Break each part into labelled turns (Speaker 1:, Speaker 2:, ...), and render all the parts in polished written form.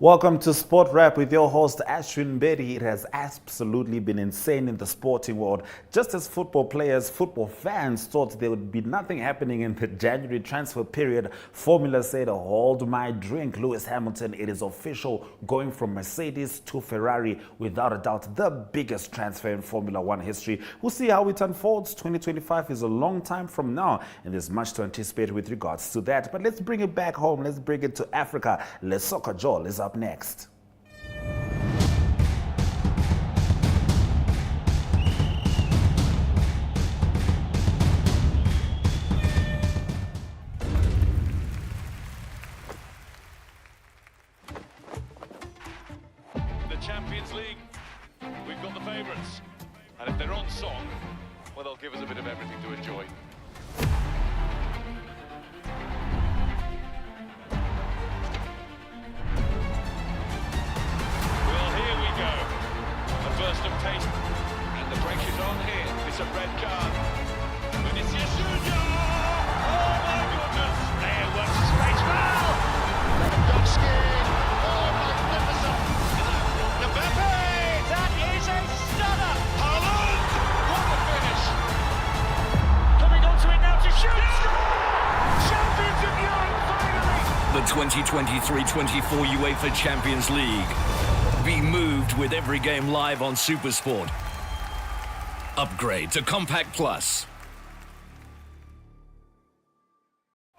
Speaker 1: Welcome to Sport Wrap with your host Ashwin Bedi. It has absolutely been insane in the sporting world. Just as football players, football fans thought there would be nothing happening in the January transfer period, Formula said, hold my drink. Lewis Hamilton, it is official, going from Mercedes to Ferrari, without a doubt the biggest transfer in Formula One history. We'll see how it unfolds. 2025 is a long time from now, and there's much to anticipate with regards to that. But let's bring it back home. Let's bring it to Africa. Lesotho Joel is up next.
Speaker 2: The Champions League, we've got the favourites, and if they're on song, well, they'll give us a bit of everything to enjoy. Burst of taste, and the pressure's on here. It's a red card. Vinicius Junior! Oh my goodness! There was space foul! Lewandowski! Oh, magnificent! Mbappe! That is a stunner! Haaland! What a finish! Coming onto it now to shoot! Champions of Europe, finally!
Speaker 3: The 2023-24 UEFA Champions League. Be moved with every game live on SuperSport. Upgrade to Compact Plus.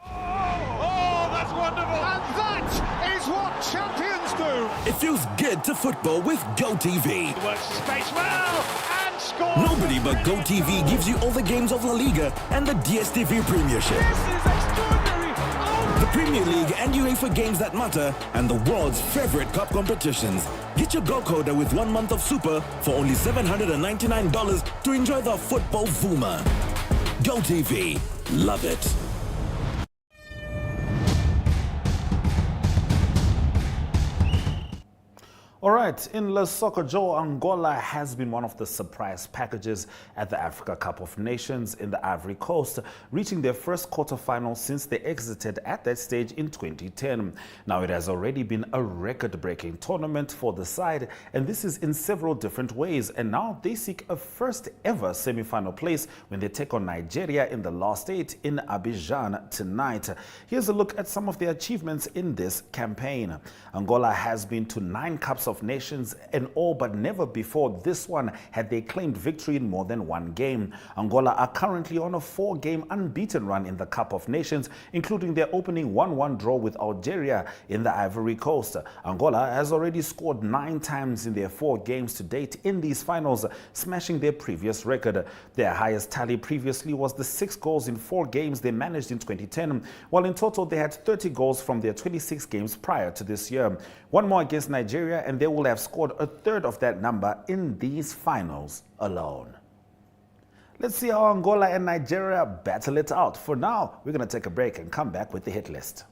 Speaker 2: Oh, that's wonderful!
Speaker 4: And that is what champions do!
Speaker 5: It feels good to football with GoTV.
Speaker 2: Works the space well and scores!
Speaker 5: Nobody but GoTV gives you all the games of La Liga and the DStv Premiership.
Speaker 2: This is extraordinary!
Speaker 5: The Premier League and UEFA games that matter, and the world's favorite cup competitions. Get your GoCoder with 1 month of Super for only $799 to enjoy the football Vuma. GoTV. Love it.
Speaker 1: All right, in Lesotho Joe, Angola has been one of the surprise packages at the Africa Cup of Nations in the Ivory Coast, reaching their first quarterfinal since they exited at that stage in 2010. Now, it has already been a record-breaking tournament for the side, and this is in several different ways. And now they seek a first-ever semi-final place when they take on Nigeria in the last 8 in Abidjan tonight. Here's a look at some of their achievements in this campaign. Angola has been to 9 Cups of Nations, and all but never before this one had they claimed victory in more than one game. Angola are currently on a 4-game unbeaten run in the Cup of Nations, including their opening 1-1 draw with Algeria in the Ivory Coast. Angola has already scored 9 times in their 4 games to date in these finals, smashing their previous record. Their highest tally previously was the 6 goals in 4 games they managed in 2010, while in total they had 30 goals from their 26 games prior to this year. One more against Nigeria, and they will have scored a third of that number in these finals alone. Let's see how Angola and Nigeria battle it out. For now, we're going to take a break and come back with the hit list.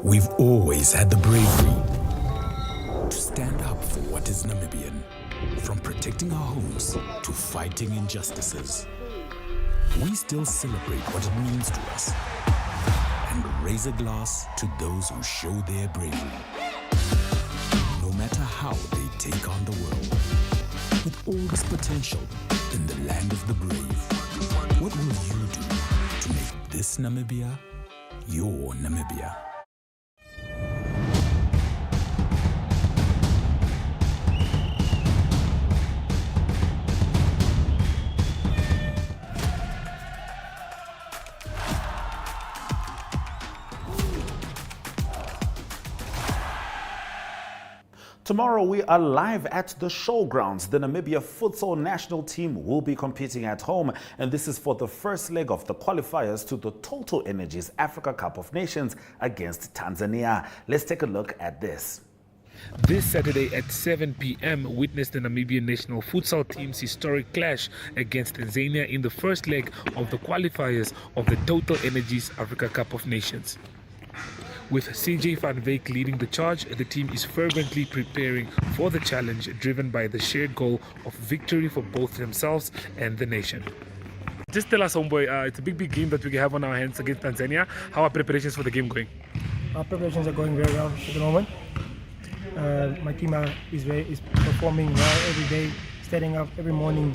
Speaker 5: We've always had the bravery to stand up for what is Namibian, from protecting our homes to fighting injustices. We still celebrate what it means to us and raise a glass to those who show their bravery. No matter how they take on the world, with all this potential in the land of the brave, what will you do to make this Namibia your Namibia?
Speaker 1: Tomorrow we are live at the Showgrounds. The Namibia futsal national team will be competing at home, and this is for the first leg of the qualifiers to the Total Energies Africa Cup of Nations against Tanzania. Let's take a look at this.
Speaker 6: This Saturday at 7 p.m. witnessed the Namibian national futsal team's historic clash against Tanzania in the first leg of the qualifiers of the Total Energies Africa Cup of Nations. With CJ van Wyk leading the charge, the team is fervently preparing for the challenge, driven by the shared goal of victory for both themselves and the nation. Just tell us, homeboy, it's a big game that we have on our hands against Tanzania. How are preparations for the game going?
Speaker 7: Our preparations are going very well at the moment. My team is performing well every day, standing up every morning,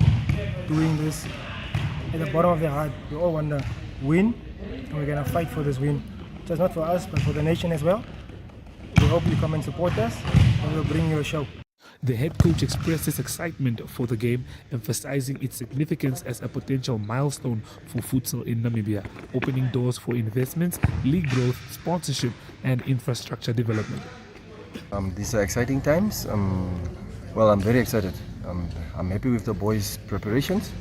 Speaker 7: doing this. At the bottom of their heart, we all want to win, and we're going to fight for this win. Just not for us, but for the nation as well. We hope you come and support us, and we'll bring you a show.
Speaker 6: The head coach expressed his excitement for the game, emphasizing its significance as a potential milestone for futsal in Namibia, opening doors for investments, league growth, sponsorship, and infrastructure development.
Speaker 8: These are exciting times. Well, I'm very excited. I'm happy with the boys' preparations.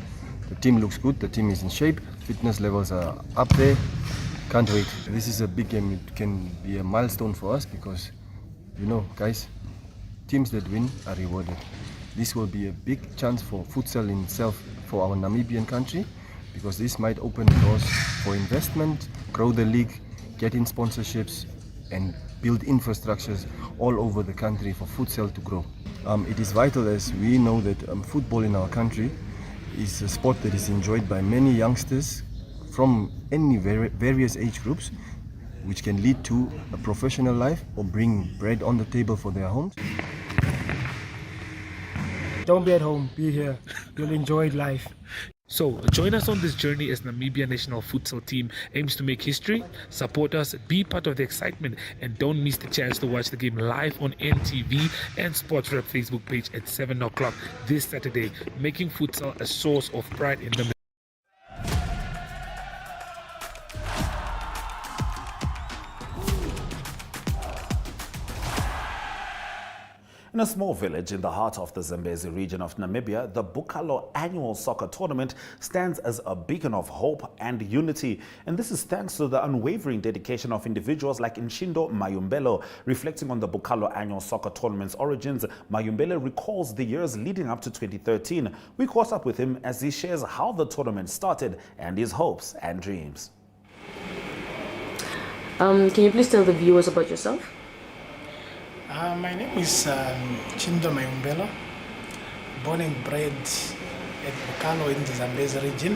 Speaker 8: The team looks good. The team is in shape. Fitness levels are up there. Can't wait. This is a big game. It can be a milestone for us because, you know, guys, teams that win are rewarded. This will be a big chance for futsal in itself for our Namibian country, because this might open doors for investment, grow the league, get in sponsorships, and build infrastructures all over the country for futsal to grow. It is vital, as we know, that football in our country is a sport that is enjoyed by many youngsters from any various age groups, which can lead to a professional life or bring bread on the table for their homes.
Speaker 7: Don't be at home, be here. You'll enjoy life.
Speaker 6: So join us on this journey as Namibia national futsal team aims to make history. Support us, be part of the excitement, and don't miss the chance to watch the game live on NTV and Sportsrep Facebook page at 7 o'clock this Saturday, making futsal a source of pride in the
Speaker 1: In a small village in the heart of the Zambezi region of Namibia, the Bukalo annual soccer tournament stands as a beacon of hope and unity. And this is thanks to the unwavering dedication of individuals like Nshindo Mayumbelo. Reflecting on the Bukalo annual soccer tournament's origins, Mayumbelo recalls the years leading up to 2013. We caught up with him as he shares how the tournament started and his hopes and dreams.
Speaker 9: Can you please tell the viewers about yourself?
Speaker 7: My name is Nshindo Mayumbelo, born and bred at Bukalo in the Zambezi region.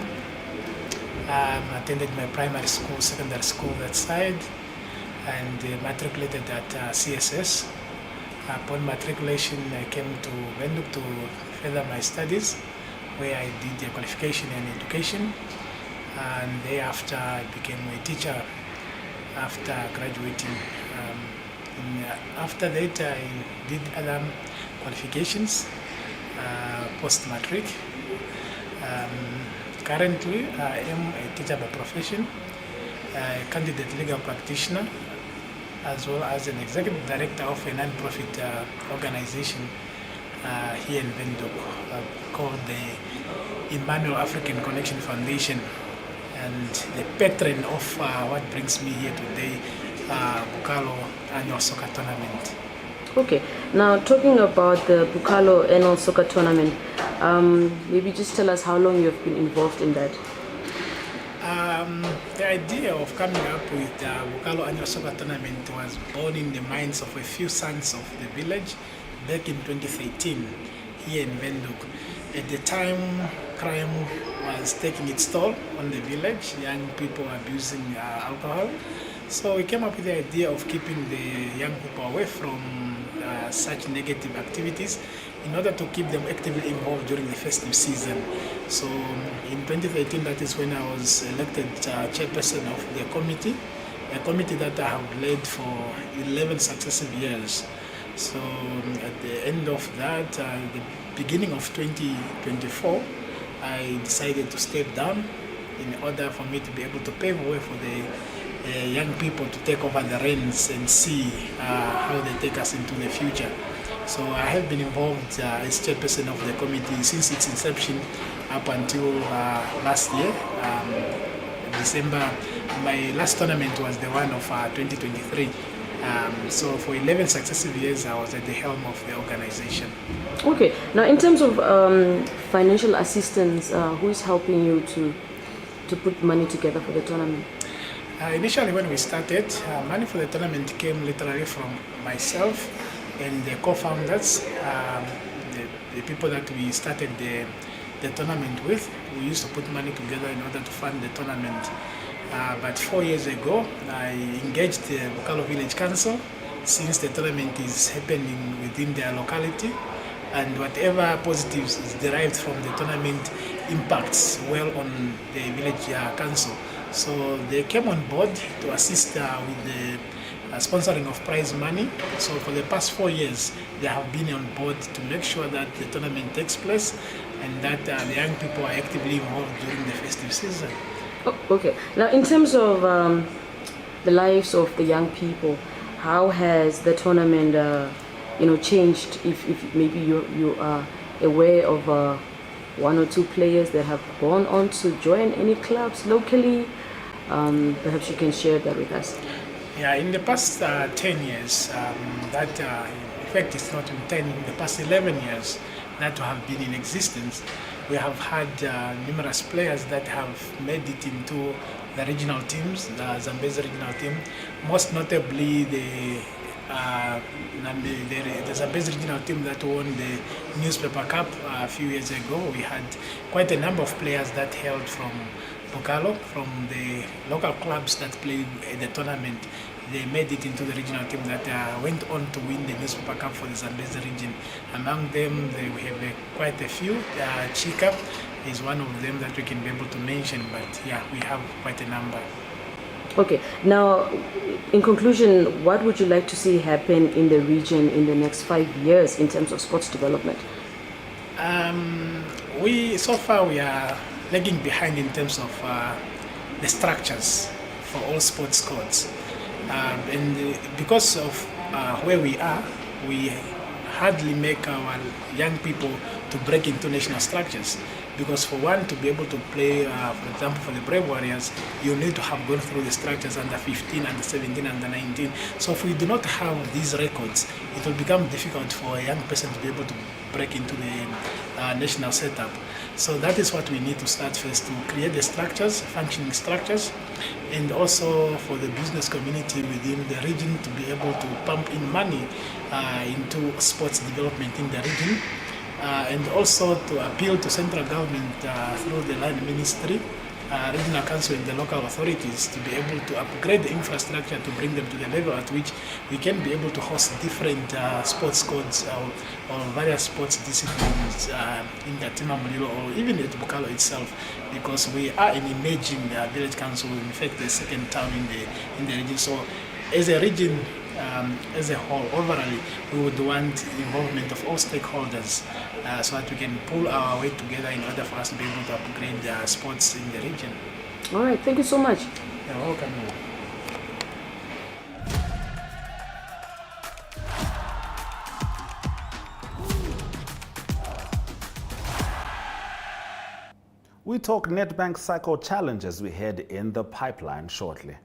Speaker 7: Attended my primary school, secondary school that side, and matriculated at CSS. Upon matriculation, I came to Windhoek to further my studies, where I did the qualification and education, and thereafter I became a teacher after graduating. After that, I did other qualifications, post-matric. Currently, I am a teacher by profession, a candidate legal practitioner, as well as an executive director of a non-profit organization here in Windhoek called the Emmanuel African Connection Foundation, and the patron of what brings me here today, Bukalo annual soccer tournament.
Speaker 9: Okay, now talking about the Bukalo annual soccer tournament, maybe just tell us how long you have been involved in that.
Speaker 7: The idea of coming up with the Bukalo annual soccer tournament was born in the minds of a few sons of the village back in 2013 here in Windhoek. At the time, crime was taking its toll on the village, young people abusing alcohol. So we came up with the idea of keeping the young people away from such negative activities in order to keep them actively involved during the festive season. So in 2013, that is when I was elected chairperson of the committee, a committee that I have led for 11 successive years. So at the end of that, the beginning of 2024, I decided to step down in order for me to be able to pave the way for the young people to take over the reins and see how they take us into the future. So I have been involved as chairperson of the committee since its inception up until last year, December. My last tournament was the one of 2023, So for 11 successive years, I was at the helm of the organization.
Speaker 9: Okay. Now, in terms of financial assistance, who is helping you to put money together for the tournament?
Speaker 7: Initially, when we started, money for the tournament came literally from myself and the co-founders, the people that we started the tournament with. We used to put money together in order to fund the tournament. But 4 years ago, I engaged the Bukalo Village Council, since the tournament is happening within their locality, and whatever positives is derived from the tournament impacts well on the village council. So they came on board to assist with the sponsoring of prize money. So for the past 4 years, they have been on board to make sure that the tournament takes place and that the young people are actively involved during the festive season.
Speaker 9: Oh, okay. Now, in terms of the lives of the young people, how has the tournament, changed? If maybe you are aware of one or two players that have gone on to join any clubs locally, perhaps you can share that with us.
Speaker 7: Yeah, in the past 10 years, in fact it's not in 10, in the past 11 years that have been in existence, we have had numerous players that have made it into the regional teams, the Zambezi regional team, most notably the Zambezi regional team that won the Newspaper Cup a few years ago. We had quite a number of players that hailed from Bukalo, from the local clubs that played at the tournament. They made it into the regional team that went on to win the Newspaper Cup for the Zambezi region. Among them, we have quite a few. Chika is one of them that we can be able to mention, but yeah, we have quite a number.
Speaker 9: Okay, now in conclusion, what would you like to see happen in the region in the next 5 years in terms of sports development?
Speaker 7: So far we are lagging behind in terms of the structures for all sports codes. And because of where we are, we hardly make our young people to break into national structures. Because for one to be able to play, for example, for the Brave Warriors, you need to have gone through the structures under 15, under 17, under 19. So if we do not have these records, it will become difficult for a young person to be able to break into the national setup. So that is what we need to start first, to create the structures, functioning structures, and also for the business community within the region to be able to pump in money into sports development in the region. And also to appeal to central government through the land ministry, regional council and the local authorities to be able to upgrade the infrastructure to bring them to the level at which we can be able to host different sports codes or various sports disciplines in the Timamulilo or even at Bukalo itself, because we are an emerging village council, in fact the second town in the region. So as a region, as a whole, overall, we would want involvement of all stakeholders so that we can pull our weight together in order for us to be able to upgrade the sports in the region.
Speaker 9: All right, thank you so much.
Speaker 7: You're welcome.
Speaker 1: We talk Nedbank Cycle Challenge as we head in the pipeline shortly.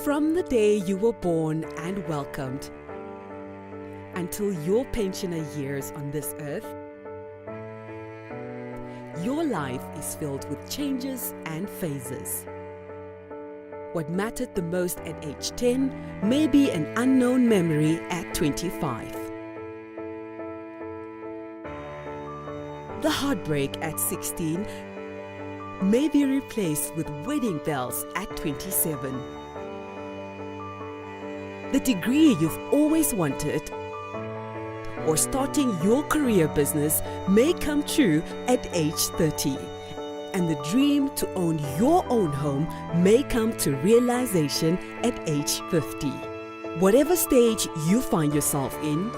Speaker 10: From the day you were born and welcomed until your pensioner years on this earth, your life is filled with changes and phases. What mattered the most at age 10 may be an unknown memory at 25. The heartbreak at 16 may be replaced with wedding bells at 27. The degree you've always wanted or starting your career business may come true at age 30. And the dream to own your own home may come to realization at age 50. Whatever stage you find yourself in,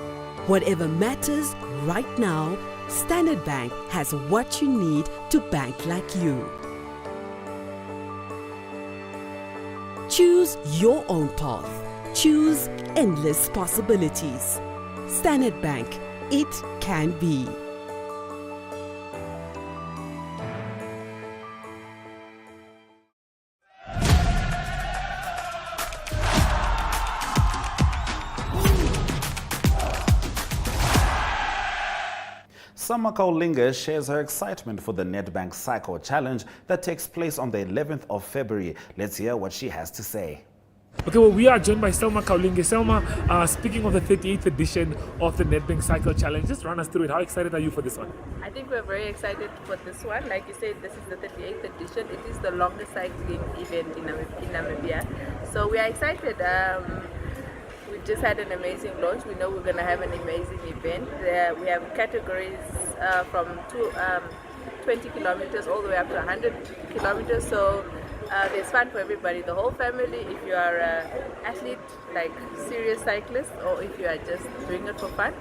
Speaker 10: whatever matters right now, Standard Bank has what you need to bank like you. Choose your own path. Choose endless possibilities. Standard Bank, it can be.
Speaker 1: Selma Kaulinga shares her excitement for the Nedbank Cycle Challenge that takes place on the 11th of February. Let's hear what she has to say.
Speaker 6: Okay, well, we are joined by Selma Kaulinga. Selma, speaking of the 38th edition of the Nedbank Cycle Challenge, just run us through it. How excited are you for this one?
Speaker 11: I think we're very excited for this one. Like you said, this is the 38th edition. It is the longest cycling event in Namibia. So we are excited. We've just had an amazing launch. We know we're going to have an amazing event. We have categories from 20 kilometers all the way up to 100 kilometers. So there's fun for everybody, the whole family. If you are an athlete, like serious cyclist, or if you are just doing it for fun,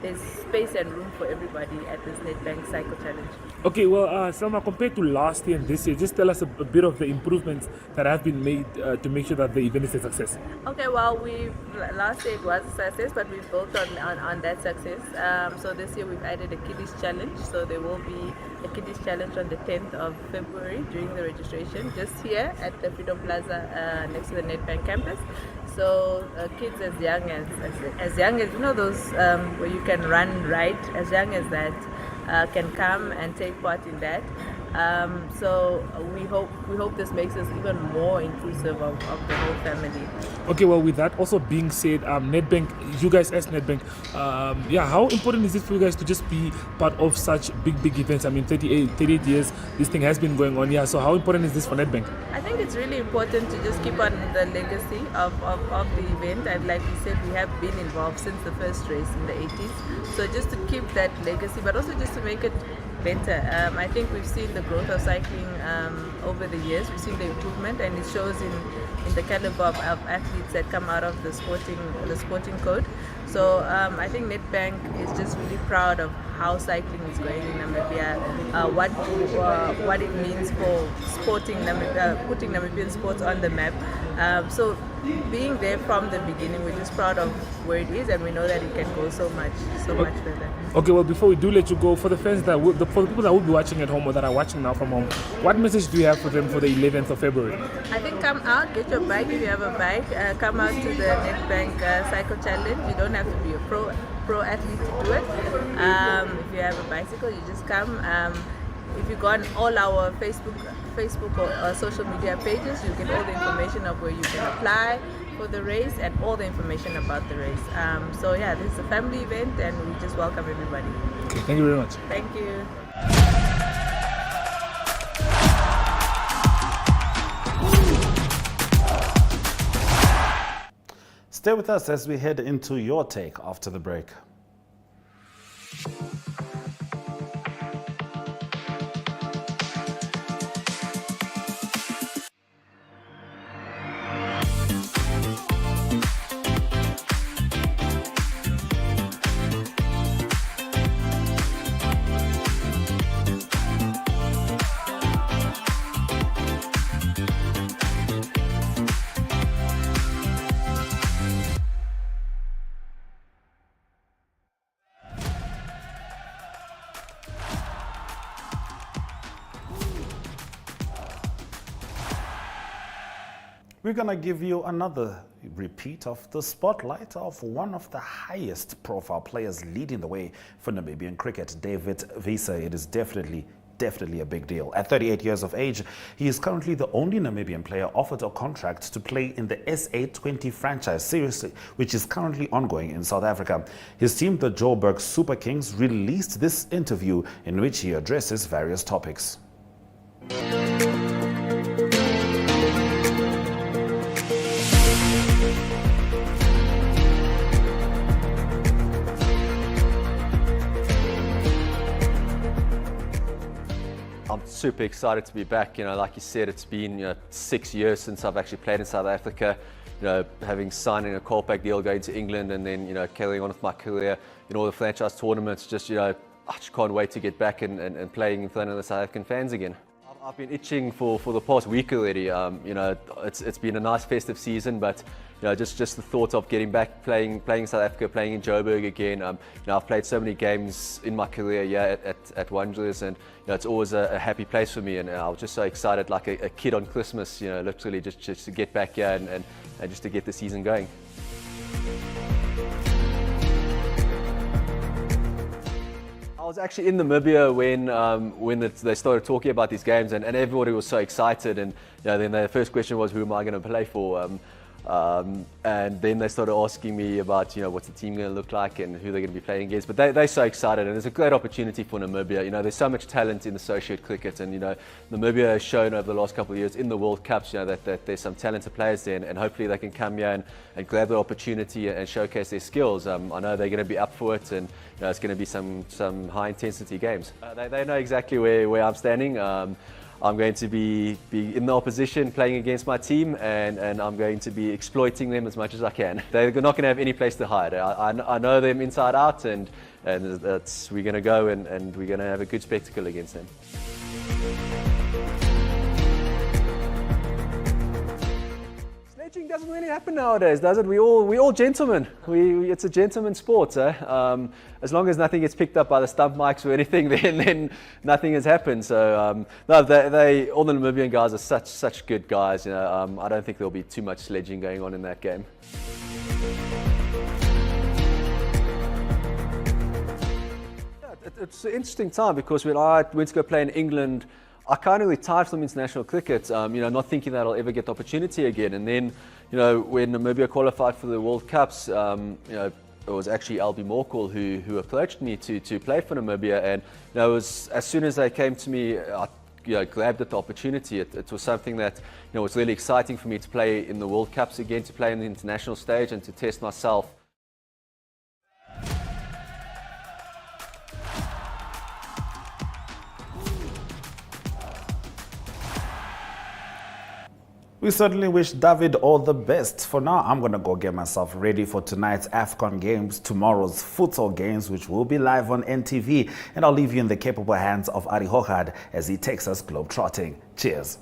Speaker 11: there's space and room for everybody at this Nedbank Cycle Challenge. Okay, well, Selma, compared to last year and this year, just tell us a bit of the improvements that have been made to make sure that the event is a success. Okay, well, last year it was a success, but we've built on that success. So this year we've added a kiddies challenge. So there will be a kiddies challenge on the 10th of February during the registration, just here at the Freedom Plaza next to the Nedbank campus. So kids as young as you know, those where you can run right, as young as that, can come and take part in that. So we hope this makes us even more inclusive of the whole family. Okay, well, with that also being said, Nedbank, you guys as Nedbank, how important is it for you guys to just be part of such big events? I mean, 38 years this thing has been going on. So how important is this for Nedbank? I think it's really important to just keep on the legacy of the event, and like we said, we have been involved since the first race in the 80s. So just to keep that legacy, but also just to make it better. I think we've seen the growth of cycling over the years. We've seen the improvement, and it shows in the caliber of athletes that come out of the sporting code. So I think Nedbank is just really proud of how cycling is going in Namibia, what it means for putting Namibian sports on the map. So being there from the beginning, we're just proud of where it is, and we know that it can go so much further. Okay, well, before we do let you go, for the fans for the people that will be watching at home or that are watching now from home, what message do you have for them for the 11th of February? I think come out, get your bike if you have a bike, come out to the Nedbank Cycle Challenge. You don't have to be a pro athlete to do it. If you have a bicycle, you just come. If you go on all our Facebook or social media pages, you get all the information of where you can apply for the race and all the information about the race. This is a family event, and we just welcome everybody. Okay, thank you very much. Thank you.
Speaker 1: Stay with us as we head into your take after the break. We're going to give you another repeat of the spotlight of one of the highest profile players leading the way for Namibian cricket, David Wiese. It is definitely a big deal. At 38 years of age, he is currently the only Namibian player offered a contract to play in the SA20 franchise series, which is currently ongoing in South Africa. His team, the Joburg Super Kings, released this interview in which he addresses various topics.
Speaker 12: I'm super excited to be back. Like you said, it's been 6 years since I've actually played in South Africa. Having signed in a Kolpak deal, going to England, and then carrying on with my career in all the franchise tournaments. I just can't wait to get back and playing in front of the South African fans again. I've been itching for the past week already. It's been a nice festive season, but just the thought of getting back playing South Africa, playing in Joburg again. I've played so many games in my career at Wanderers, and it's always a happy place for me. And I was just so excited, like a kid on Christmas. Literally just to get back here and just to get the season going. I was actually in Namibia when they started talking about these games, and everybody was so excited. And then the first question was, who am I going to play for? And then they started asking me about, what's the team going to look like and who they're going to be playing against. But they're so excited, and it's a great opportunity for Namibia. There's so much talent in associate cricket, and Namibia has shown over the last couple of years in the World Cups, that there's some talented players there, and hopefully they can come here and grab the opportunity and showcase their skills. I know they're going to be up for it, and it's going to be some high intensity games. They know exactly where I'm standing. I'm going to be in the opposition playing against my team, and I'm going to be exploiting them as much as I can. They're not going to have any place to hide. I know them inside out, and we're going to go and we're going to have a good spectacle against them. Sledging doesn't really happen nowadays, does it? We all gentlemen. It's a gentleman's sport. As long as nothing gets picked up by the stump mics or anything, then nothing has happened. So no, all the Namibian guys are such good guys. I don't think there'll be too much sledging going on in that game. It's an interesting time, because when I went to go play in England, I kind of retired from international cricket, not thinking that I'll ever get the opportunity again. And then, when Namibia qualified for the World Cups, it was actually Albie Morkel who approached me to play for Namibia. And it was, as soon as they came to me, I grabbed at the opportunity. It was something that was really exciting for me to play in the World Cups again, to play on the international stage and to test myself.
Speaker 1: We certainly wish David all the best. For now, I'm going to go get myself ready for tonight's AFCON games, tomorrow's futsal games, which will be live on NTV. And I'll leave you in the capable hands of Ari Hochad as he takes us globe-trotting. Cheers.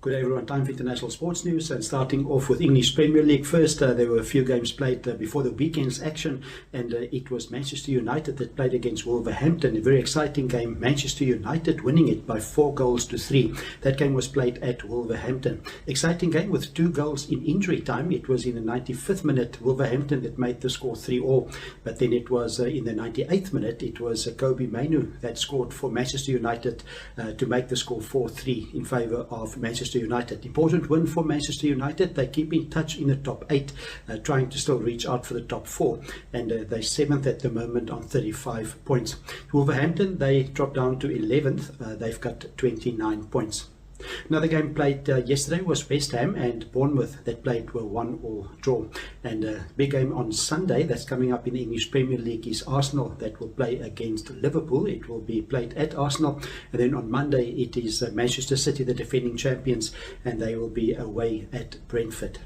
Speaker 13: Good day everyone, time for international sports news, and starting off with English Premier League first. There were a few games played before the weekend's action, and it was Manchester United that played against Wolverhampton. A very exciting game, Manchester United winning it by 4-3. That game was played at Wolverhampton. Exciting game with 2 goals in injury time. It was in the 95th minute Wolverhampton that made the score 3-3, but then it was in the 98th minute it was Kobe Mainoo that scored for Manchester United to make the score 4-3 in favour of Manchester United. Important win for Manchester United. They keep in touch in the top 8, trying to still reach out for the top 4, and they're 7th at the moment on 35 points. Wolverhampton, they dropped down to 11th. They've got 29 points. Another game played yesterday was West Ham and Bournemouth that played were 1-1 draw. And a big game on Sunday that's coming up in the English Premier League is Arsenal that will play against Liverpool. It will be played at Arsenal. And then on Monday it is Manchester City, the defending champions, and they will be away at Brentford.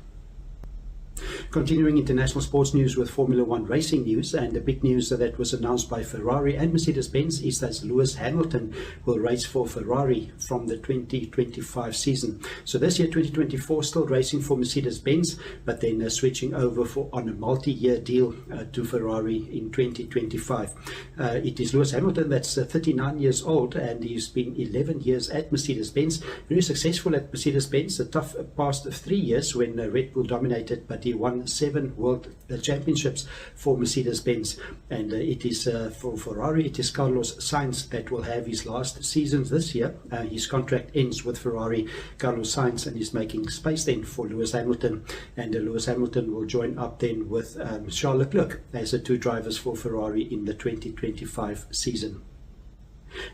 Speaker 13: Continuing international sports news with Formula 1 racing news, and the big news that was announced by Ferrari and Mercedes-Benz is that Lewis Hamilton will race for Ferrari from the 2025 season. So this year 2024 still racing for Mercedes-Benz, but then switching over on a multi-year deal to Ferrari in 2025. It is Lewis Hamilton that's 39 years old, and he's been 11 years at Mercedes-Benz, very successful at Mercedes-Benz. A tough past 3 years when Red Bull dominated, but he won 7 World Championships for Mercedes-Benz. And it is for Ferrari, it is Carlos Sainz that will have his last seasons this year. His contract ends with Ferrari, Carlos Sainz, and he's making space then for Lewis Hamilton. And Lewis Hamilton will join up then with Charles Leclerc as the 2 drivers for Ferrari in the 2025 season.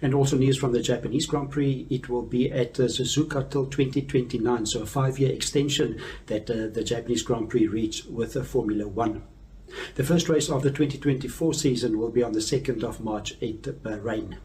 Speaker 13: And also news from the Japanese Grand Prix, it will be at Suzuka till 2029, so a 5-year extension that the Japanese Grand Prix reached with Formula 1. The first race of the 2024 season will be on the 2nd of March at Bahrain.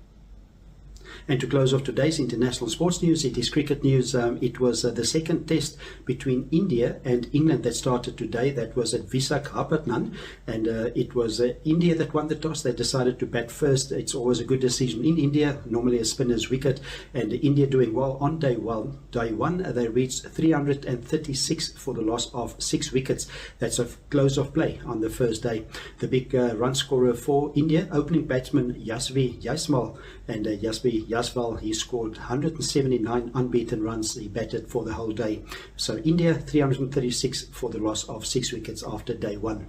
Speaker 13: And to close off today's international sports news, it is cricket news. It was the second test between India and England that started today. That was at Visakhapatnam, and it was India that won the toss. They decided to bat first. It's always a good decision in India, normally a spinner's wicket, and India doing well on day one. They reached 336 for the loss of 6 wickets. That's a close of play on the first day. The big run scorer for India, opening batsman Yashvi Jaiswal, and Yashvi Jaiswal, he scored 179 unbeaten runs. He batted for the whole day. So India 336 for the loss of 6 wickets after day one.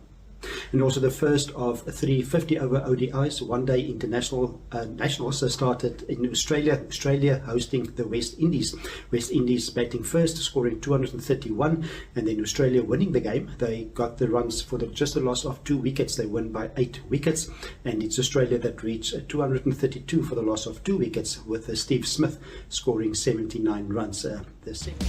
Speaker 13: And also the first of 3 50-over ODIs, one-day international nationals started in Australia. Australia hosting the West Indies. West Indies batting first, scoring 231, and then Australia winning the game. They got the runs for just a loss of 2 wickets. They won by 8 wickets, and it's Australia that reached 232 for the loss of 2 wickets, with Steve Smith scoring 79 runs. The second